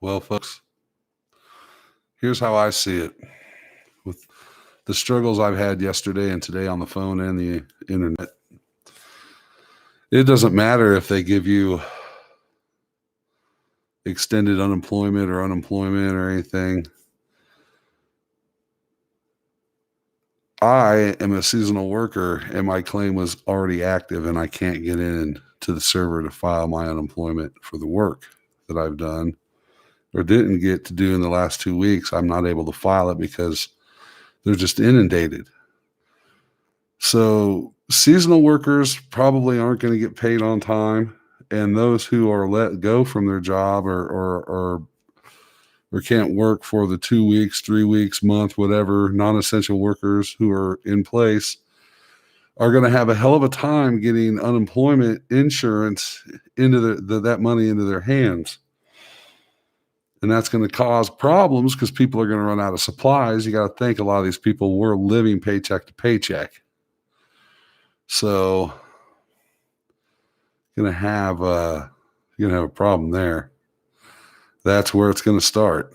Well, folks, here's how I see it. With the struggles I've had yesterday and today on the phone and the internet, it doesn't matter if they give you extended unemployment or anything. I am a seasonal worker and my claim was already active and I can't get in to the server to file my unemployment for the work that I've done or didn't get to do in the last 2 weeks. I'm not able to file it because they're just inundated. So seasonal workers probably aren't going to get paid on time, and those who are let go from their job or can't work for the 2 weeks, 3 weeks, month, whatever, non-essential workers who are in place are going to have a hell of a time getting unemployment insurance into that money into their hands. And that's going to cause problems because people are going to run out of supplies. You got to think a lot of these people were living paycheck to paycheck. So you're gonna have a problem there. That's where it's gonna start.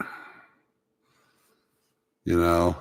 You know,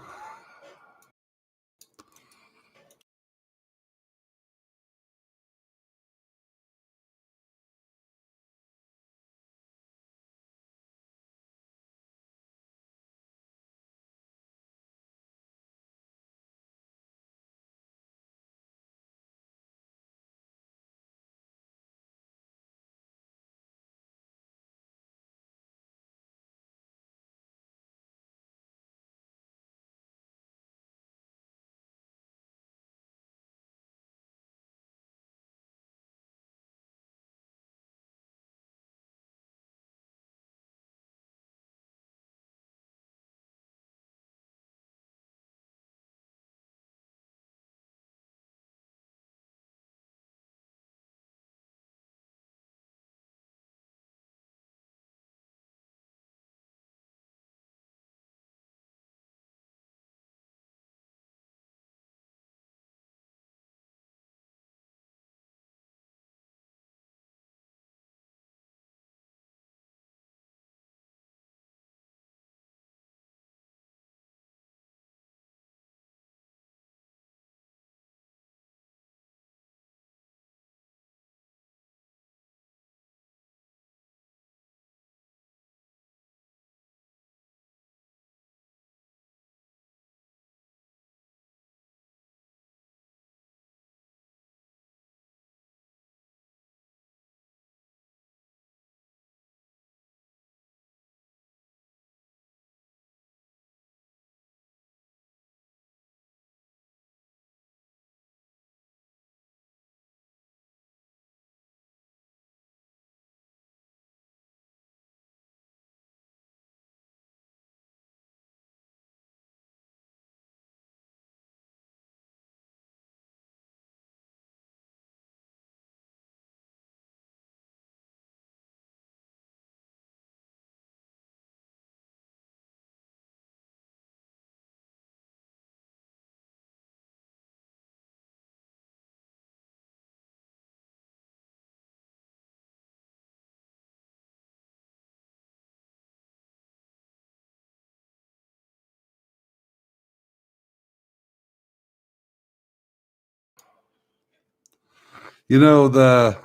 the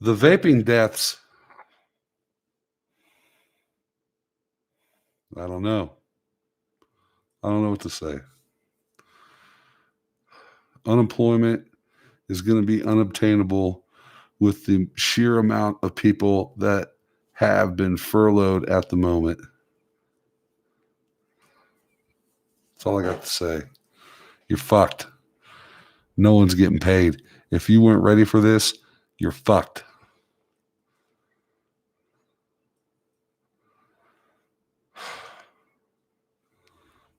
vaping deaths. I don't know. I don't know what to say. Unemployment is going to be unobtainable with the sheer amount of people that have been furloughed at the moment. That's all I got to say. You're fucked. No one's getting paid. If you weren't ready for this, you're fucked.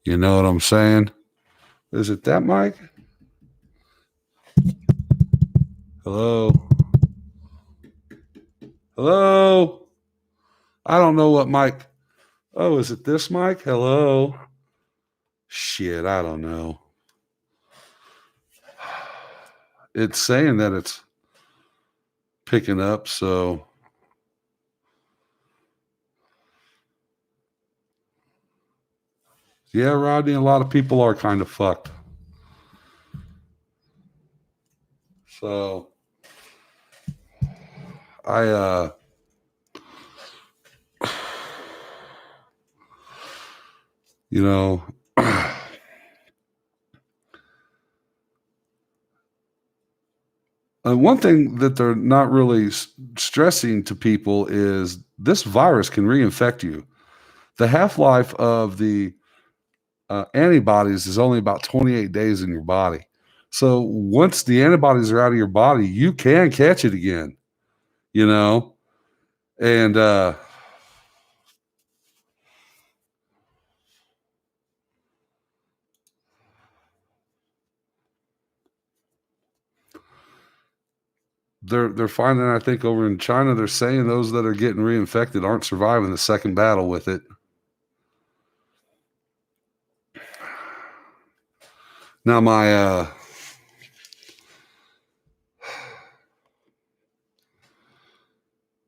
You know what I'm saying? Is it that mic? Hello? Hello? I don't know what mic. Oh, is it this mic? Hello? Shit, I don't know. It's saying that it's picking up, so Yeah, Rodney, a lot of people are kind of fucked. So I you know one thing that they're not really stressing to people is this virus can reinfect you. The half-life of the antibodies is only about 28 days in your body. So once the antibodies are out of your body, you can catch it again, you know? And they're finding, I think, over in China, they're saying those that are getting reinfected aren't surviving the second battle with it. Now my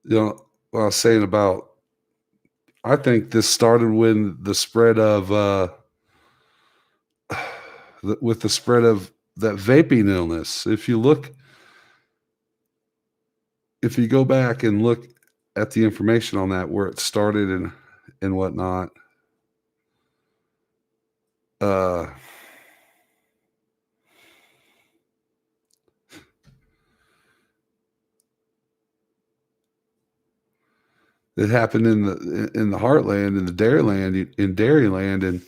what I was saying about, I think this started when the spread of with the spread of that vaping illness. If you go back and look at the information on that, where it started and whatnot, uh, it happened in the heartland, in the Dairyland, in Dairyland, and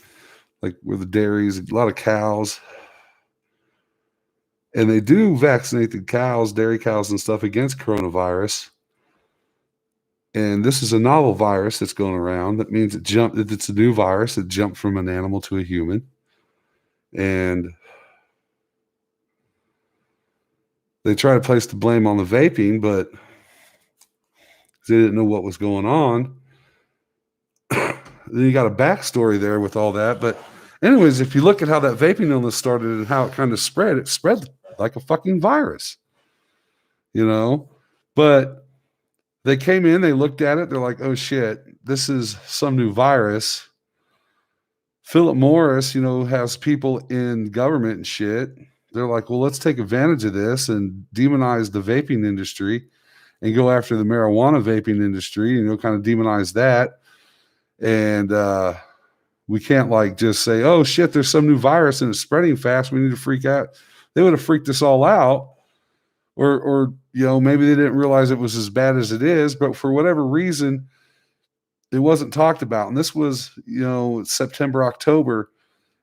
like where the dairies, a lot of cows, and they do vaccinate the cows, dairy cows and stuff, against coronavirus. And this is a novel virus that's going around. That means it's a new virus that jumped from an animal to a human. And they try to place the blame on the vaping, but they didn't know what was going on. Then you got a backstory there with all that. But anyways, if you look at how that vaping illness started and how it kind of spread, it spread like a fucking virus, you know? But they came in, they looked at it, they're like, oh shit, this is some new virus. Philip Morris, has people in government and shit. They're like, well, let's take advantage of this and demonize the vaping industry and go after the marijuana vaping industry and, kind of demonize that. And we can't like just say, oh shit, there's some new virus and it's spreading fast, we need to freak out. They would have freaked us all out. Or maybe they didn't realize it was as bad as it is, but for whatever reason, it wasn't talked about. And this was, September, October.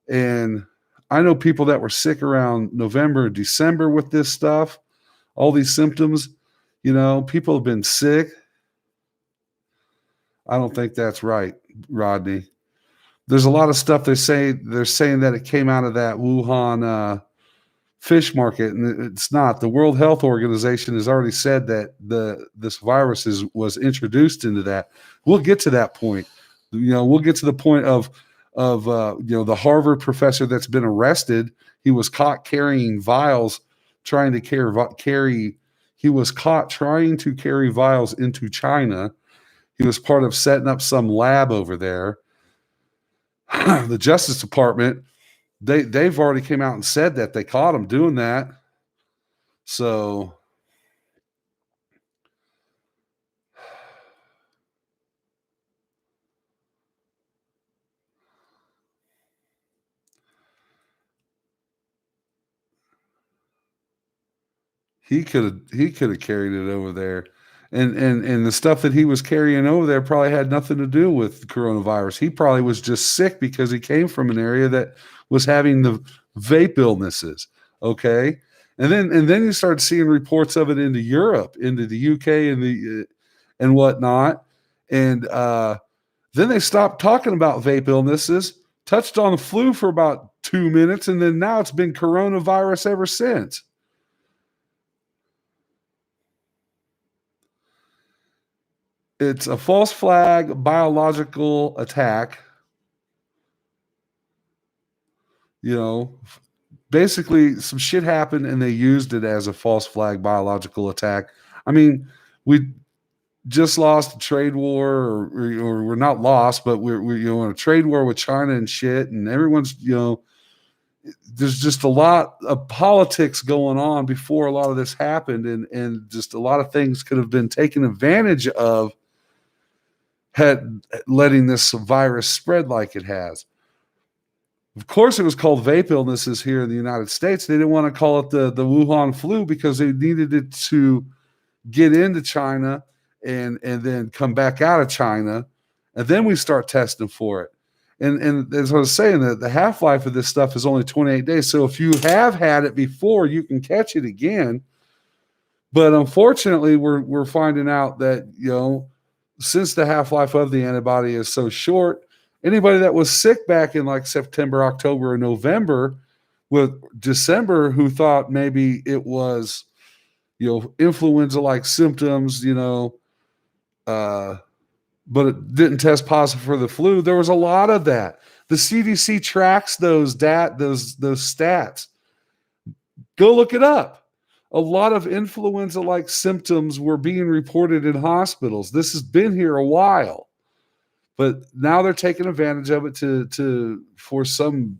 And I know people that were sick around November, December with this stuff, all these symptoms. People have been sick. I don't think that's right, Rodney. There's a lot of stuff they're saying that it came out of that Wuhan fish market, and it's not. The World Health Organization has already said that this virus was introduced into that. We'll get to that point. We'll get to the point of the Harvard professor that's been arrested. He was caught carrying vials, trying to carry. He was caught trying to carry vials into China. He was part of setting up some lab over there. The Justice Department, they've already came out and said that they caught him doing that. So he could have carried it over there. And the stuff that he was carrying over there probably had nothing to do with coronavirus. He probably was just sick because he came from an area that was having the vape illnesses. Okay. And then you start seeing reports of it into Europe, into the UK and whatnot. And then they stopped talking about vape illnesses, touched on the flu for about 2 minutes, and then now it's been coronavirus ever since. It's a false flag biological attack. Basically some shit happened and they used it as a false flag biological attack. I mean, we just lost a trade war, or we're not lost, but we're in a trade war with China and shit, and everyone's there's just a lot of politics going on before a lot of this happened, and just a lot of things could have been taken advantage of had letting this virus spread like it has. Of course, it was called vape illnesses here in the United States. They didn't want to call it the Wuhan flu because they needed it to get into China and then come back out of China, and then we start testing for it. And as I was saying, that the half-life of this stuff is only 28 days. So if you have had it before, you can catch it again. But unfortunately, we're finding out that, since the half-life of the antibody is so short, anybody that was sick back in like September, October, or November with December who thought maybe it was, influenza-like symptoms, but it didn't test positive for the flu. There was a lot of that. The CDC tracks those stats. Go look it up. A lot of influenza-like symptoms were being reported in hospitals. This has been here a while, but now they're taking advantage of it for some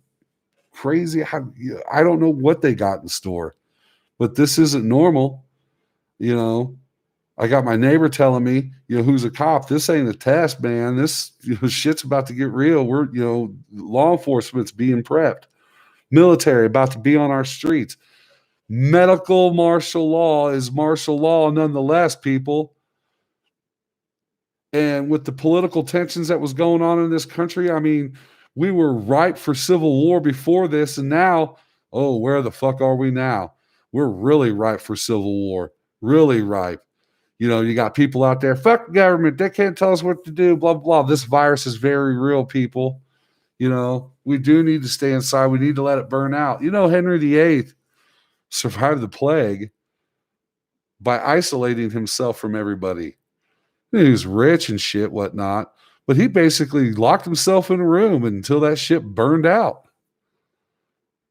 crazy. I don't know what they got in store, but this isn't normal. I got my neighbor telling me, who's a cop, this ain't a test, man. This shit's about to get real. We're, law enforcement's being prepped. Military about to be on our streets. Medical martial law is martial law nonetheless, people. And with the political tensions that was going on in this country, I mean, we were ripe for civil war before this, and now, where the fuck are we now? We're really ripe for civil war. Really ripe. You got people out there, fuck the government, they can't tell us what to do, blah, blah. This virus is very real, people. We do need to stay inside. We need to let it burn out. Henry VIII survived the plague by isolating himself from everybody. He was rich and shit, whatnot, but he basically locked himself in a room until that shit burned out.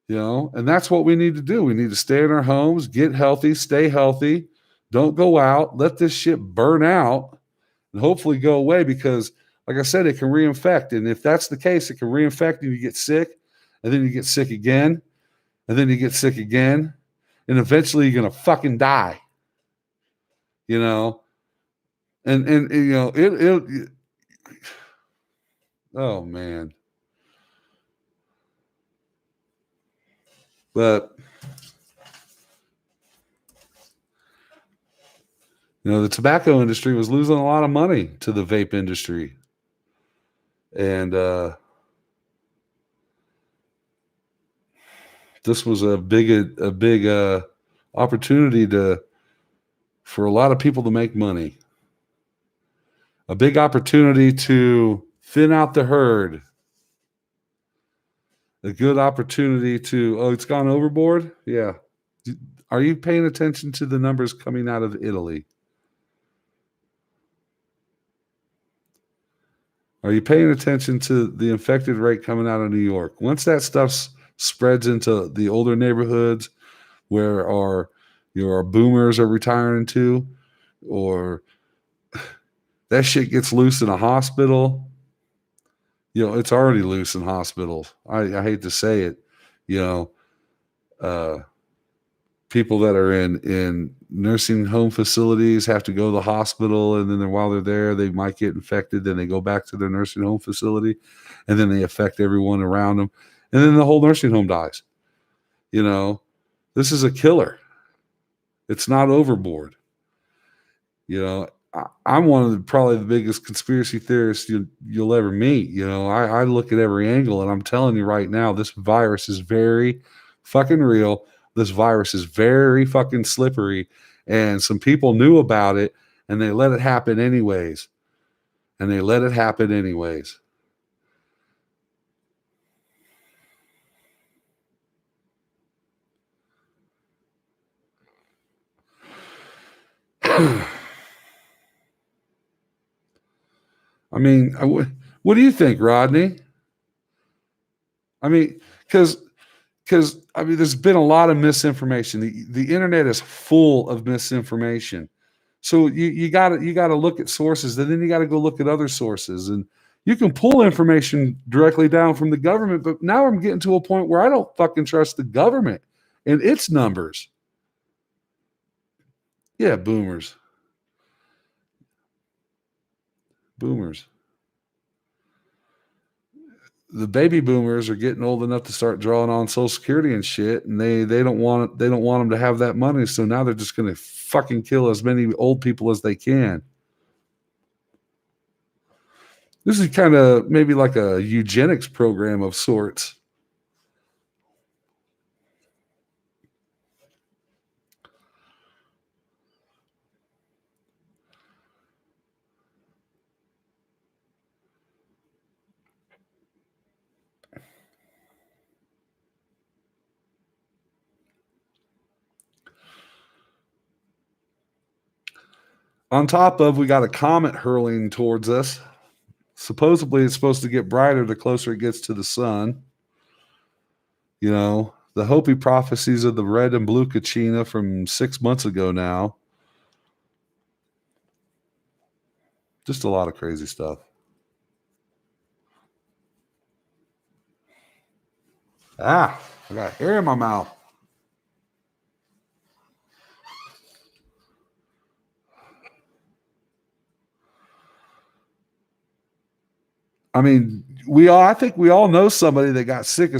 And that's what we need to do. We need to stay in our homes, get healthy, stay healthy. Don't go out. Let this shit burn out and hopefully go away because, like I said, it can reinfect. And if that's the case, it can reinfect and you get sick, and then you get sick again, and then you get sick again, and eventually you're going to fucking die. And it oh, man. But the tobacco industry was losing a lot of money to the vape industry. And this was a big opportunity for a lot of people to make money. A big opportunity to thin out the herd. A good opportunity to, it's gone overboard? Yeah. Are you paying attention to the numbers coming out of Italy? Are you paying attention to the infected rate coming out of New York? Once that stuff spreads into the older neighborhoods where our boomers are retiring to, or that shit gets loose in a hospital, it's already loose in hospitals. I hate to say it, people that are in nursing home facilities have to go to the hospital, and then while they're there, they might get infected. Then they go back to their nursing home facility, and then they affect everyone around them, and then the whole nursing home dies. This is a killer. It's not overboard. I'm one of probably the biggest conspiracy theorists you'll ever meet. I look at every angle, and I'm telling you right now, this virus is very fucking real. This virus is very fucking slippery, and some people knew about it, and they let it happen anyways. I mean, what do you think, Rodney? I mean, because there's been a lot of misinformation. The internet is full of misinformation. So you gotta look at sources, and then you gotta go look at other sources, and you can pull information directly down from the government. But now I'm getting to a point where I don't fucking trust the government and its numbers. Yeah, boomers. The baby boomers are getting old enough to start drawing on Social Security and shit, and they don't want it, they don't want them to have that money. So now they're just going to fucking kill as many old people as they can. This is kind of maybe like a eugenics program of sorts. On top of, we got a comet hurling towards us. Supposedly, it's supposed to get brighter the closer it gets to the sun. You know, the Hopi prophecies of the red and blue Kachina from 6 months ago now. Just a lot of crazy stuff. I got hair in my mouth. I mean, I think we all know somebody that got sick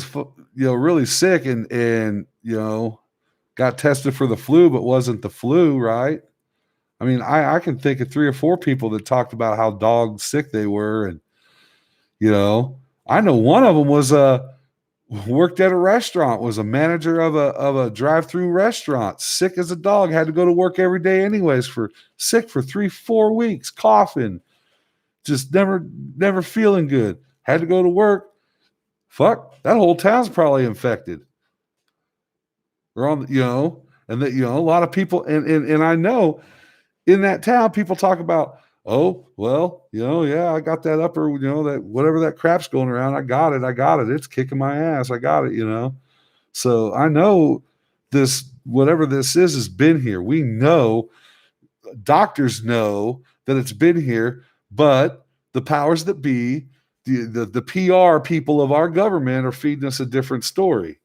really sick and got tested for the flu, but wasn't the flu, right? I mean, I can think of 3 or 4 people that talked about how dog sick they were. And, I know one of them was worked at a restaurant, was a manager of a drive-through restaurant, sick as a dog, had to go to work every day anyways, sick for 3-4 weeks, coughing, just never feeling good, had to go to work. Fuck, that whole town's probably infected. Or on, and that, a lot of people, and I know in that town, people talk about, oh, well, yeah, I got that upper, that whatever that crap's going around, I got it. It's kicking my ass. I got it, So I know this, whatever this is, has been here. We know, doctors know that it's been here, but the powers that be, the PR people of our government are feeding us a different story.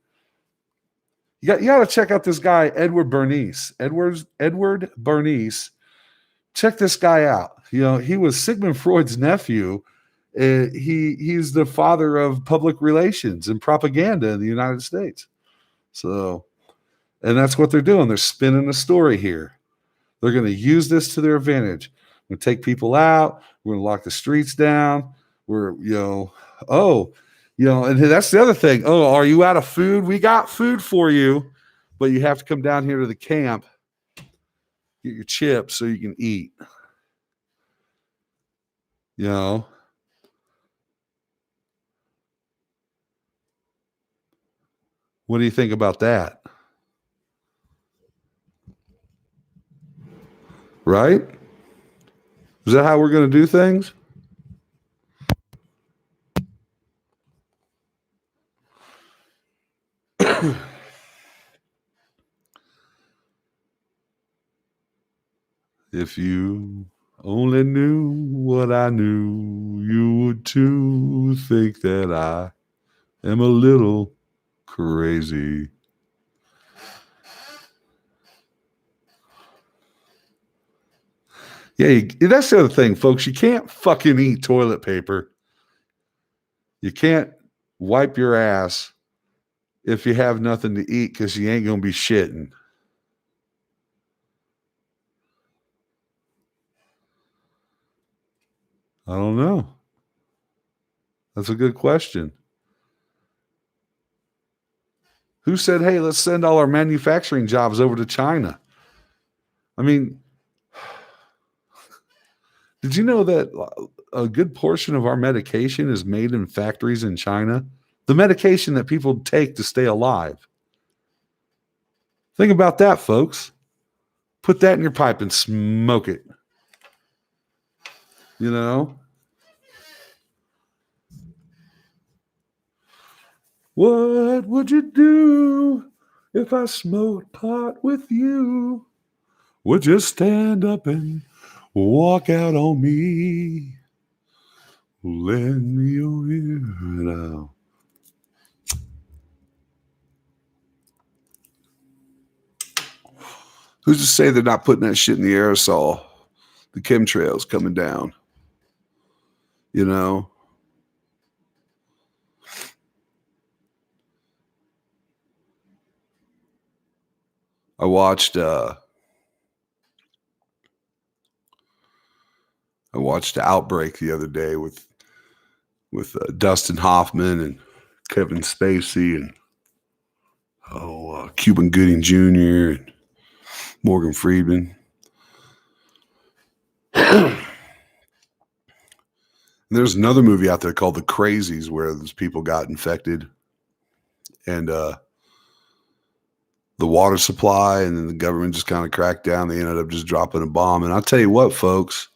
You got to check out this guy, Edward Bernays. Edward Bernays. Check this guy out. He was Sigmund Freud's nephew. He's the father of public relations and propaganda in the United States. So, and that's what they're doing. They're spinning a story here. They're going to use this to their advantage. We're going to take people out. We're going to lock the streets down. And that's the other thing. Oh, are you out of food? We got food for you, but you have to come down here to the camp, get your chips so you can eat. What do you think about that? Right? Is that how we're going to do things? If you only knew what I knew, you would too think that I am a little crazy. Yeah, that's the other thing, folks. You can't fucking eat toilet paper. You can't wipe your ass if you have nothing to eat because you ain't going to be shitting. I don't know. That's a good question. Who said, hey, let's send all our manufacturing jobs over to China? I mean, did you know that a good portion of our medication is made in factories in China? The medication that people take to stay alive. Think about that, folks. Put that in your pipe and smoke it. What would you do if I smoked pot with you? Would you stand up and walk out on me? Lend me your ear now. Who's to say they're not putting that shit in the aerosol? The chemtrails coming down. You know? I watched Outbreak the other day with Dustin Hoffman and Kevin Spacey and Cuban Gooding Jr. and Morgan Freeman. There's another movie out there called The Crazies where those people got infected and the water supply, and then the government just kind of cracked down. They ended up just dropping a bomb. And I'll tell you what, folks,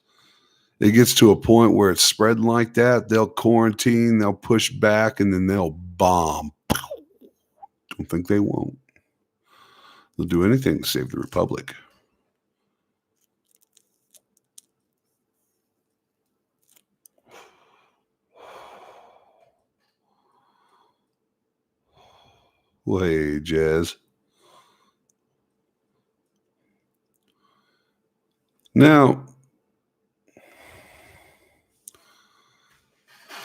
it gets to a point where it's spreading like that. They'll quarantine, they'll push back, and then they'll bomb. Don't think they won't. They'll do anything to save the republic. Well, hey, Jazz. Now,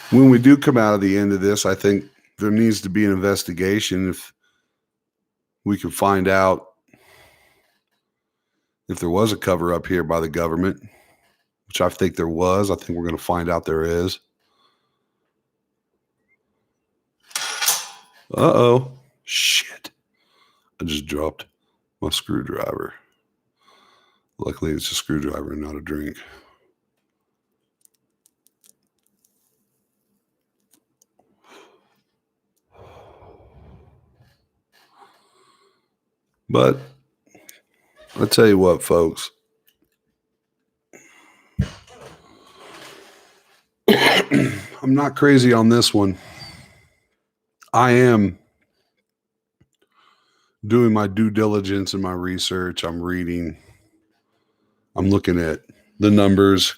when we do come out of the end of this, I think there needs to be an investigation if we can find out if there was a cover up here by the government, which I think there was. I think we're going to find out there is. Uh-oh. Shit. I just dropped my screwdriver. Luckily, it's a screwdriver and not a drink. But I'll tell you what, folks. I'm not crazy on this one. I am doing my due diligence and my research. I'm reading. I'm looking at the numbers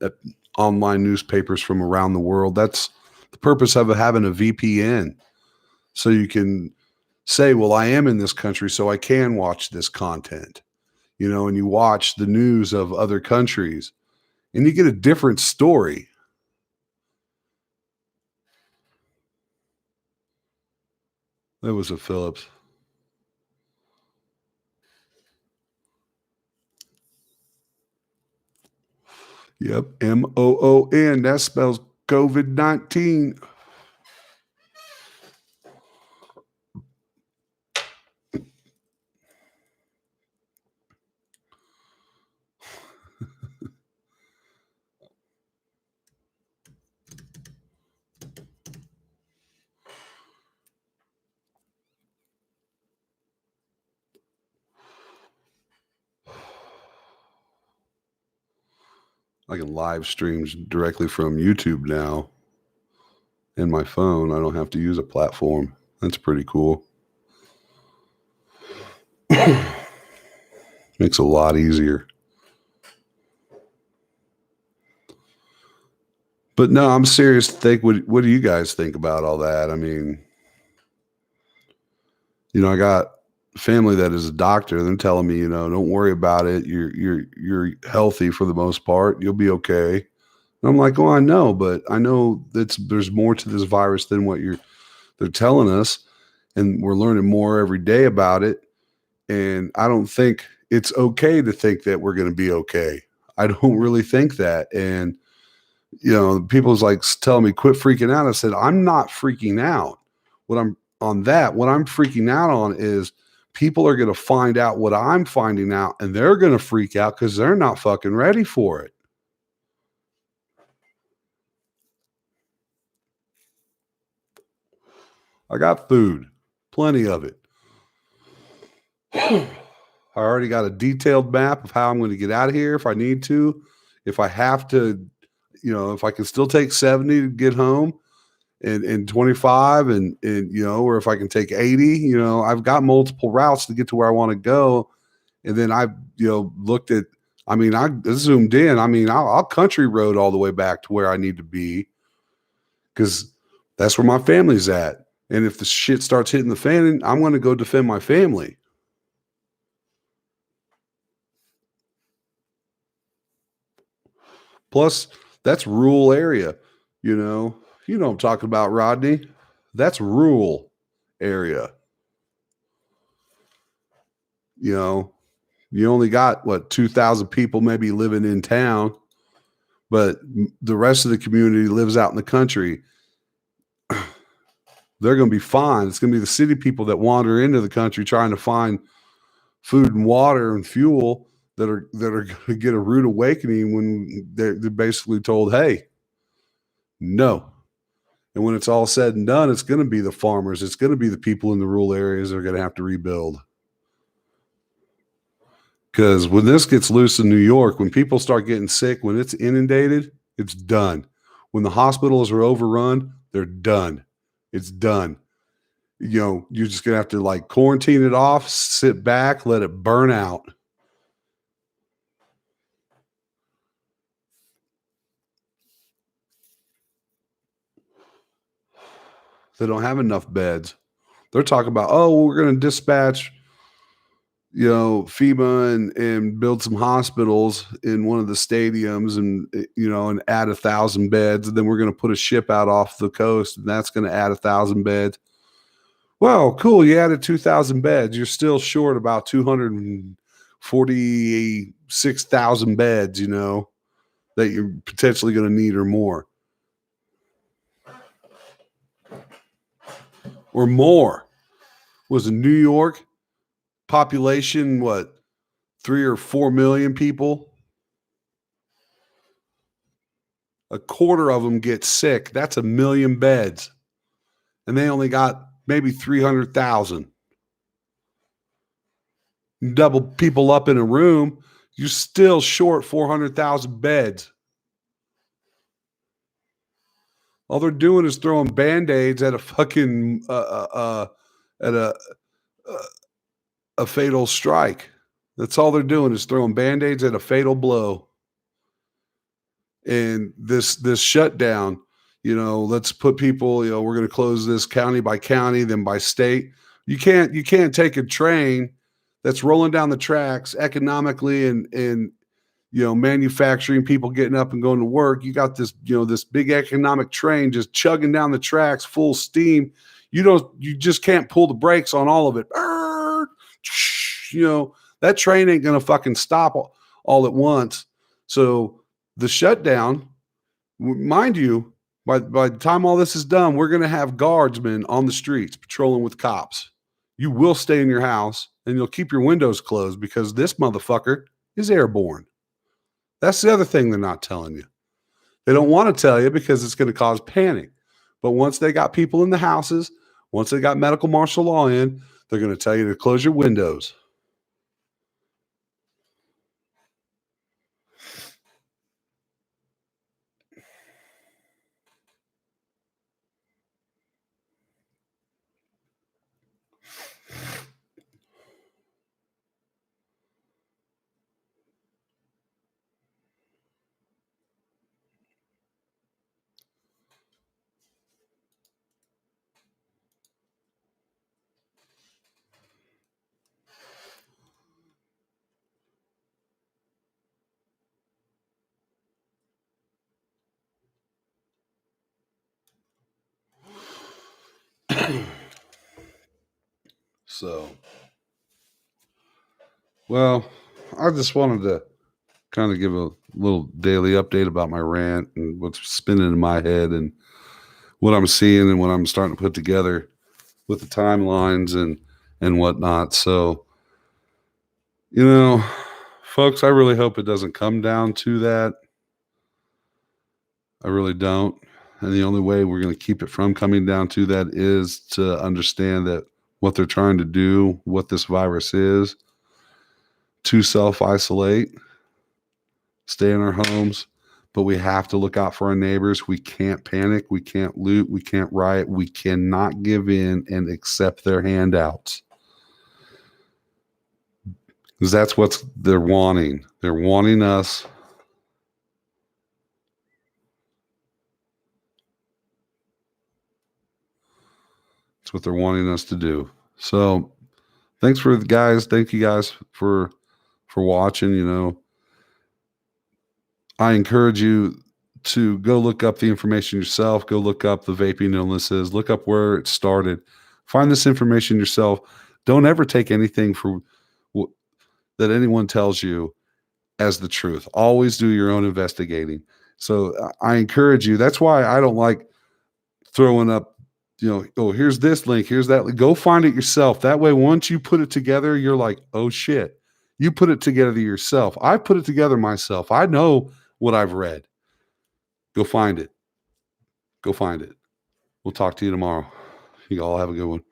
at online newspapers from around the world. That's the purpose of having a VPN. So you can say, well, I am in this country, so I can watch this content, and you watch the news of other countries and you get a different story. That was a Phillips. Yep, MOON. That spells COVID-19. I can live stream directly from YouTube now in my phone. I don't have to use a platform. That's pretty cool. Makes it a lot easier. But no, I'm serious. What do you guys think about all that? I mean, I got family that is a doctor. They're telling me, don't worry about it. You're healthy for the most part. You'll be okay. And I'm like, oh, I know, but I know there's more to this virus than what they're telling us, and we're learning more every day about it. And I don't think it's okay to think that we're going to be okay. I don't really think that. And people's like telling me quit freaking out. I said, I'm not freaking out. What I'm freaking out on is people are going to find out what I'm finding out, and they're going to freak out because they're not fucking ready for it. I got food, plenty of it. I already got a detailed map of how I'm going to get out of here if I need to. If I have to, if I can still take 70 to get home and 25 and or if I can take 80, I've got multiple routes to get to where I want to go. And then I, looked at, I mean, I zoomed in. I mean, I'll country road all the way back to where I need to be because that's where my family's at. And if the shit starts hitting the fan, I'm going to go defend my family. Plus, that's rural area. You know what I'm talking about, Rodney. That's rural area. You know, you only got what 2,000 people maybe living in town, but the rest of the community lives out in the country. They're going to be fine. It's going to be the city people that wander into the country trying to find food and water and fuel that are going to get a rude awakening when they're basically told, "Hey, no." And when it's all said and done, it's going to be the farmers. It's going to be the people in the rural areas that are going to have to rebuild. Because when this gets loose in New York, when people start getting sick, when it's inundated, it's done. When the hospitals are overrun, they're done. It's done. You're just going to have to like quarantine it off, sit back, let it burn out. They don't have enough beds. They're talking about, oh, we're going to dispatch, FEMA and build some hospitals in one of the stadiums and add 1,000 beds. And then we're going to put a ship out off the coast and that's going to add 1,000 beds. Well, cool. You added 2,000 beds. You're still short about 246,000 beds, that you're potentially going to need or more. Or more. Was in New York, population, what, 3 or 4 million people? A quarter of them get sick. That's 1 million beds. And they only got maybe 300,000. Double people up in a room, you're still short 400,000 beds. All they're doing is throwing Band-Aids at a fucking at a fatal strike. That's all they're doing is throwing Band-Aids at a fatal blow. And this shutdown, let's put people, we're going to close this county by county, then by state. You can't take a train that's rolling down the tracks economically and manufacturing, people getting up and going to work. You got this, this big economic train just chugging down the tracks full steam. You just can't pull the brakes on all of it. That train ain't going to fucking stop all at once. So the shutdown, mind you, by the time all this is done, we're going to have guardsmen on the streets patrolling with cops. You will stay in your house and you'll keep your windows closed because this motherfucker is airborne. That's the other thing they're not telling you. They don't want to tell you because it's going to cause panic. But once they got people in the houses, once they got medical martial law in, they're going to tell you to close your windows. So, well, I just wanted to kind of give a little daily update about my rant and what's spinning in my head and what I'm seeing and what I'm starting to put together with the timelines and whatnot. So, folks, I really hope it doesn't come down to that. I really don't. And the only way we're going to keep it from coming down to that is to understand that what they're trying to do, what this virus is, to self-isolate, stay in our homes, but we have to look out for our neighbors. We can't panic. We can't loot. We can't riot. We cannot give in and accept their handouts. because that's what they're wanting. They're wanting us. That's what they're wanting us to do. So thanks for the guys. Thank you guys for watching. You know, I encourage you to go look up the information yourself. Go look up the vaping illnesses. Look up where it started. Find this information yourself. Don't ever take anything for that anyone tells you as the truth. Always do your own investigating. So I encourage you. That's why I don't like throwing up, you know, oh, here's this link, here's that. Go find it yourself. That way, once you put it together, you're like, oh shit, you put it together yourself. I put it together myself. I know what I've read. Go find it. Go find it. We'll talk to you tomorrow. You all have a good one.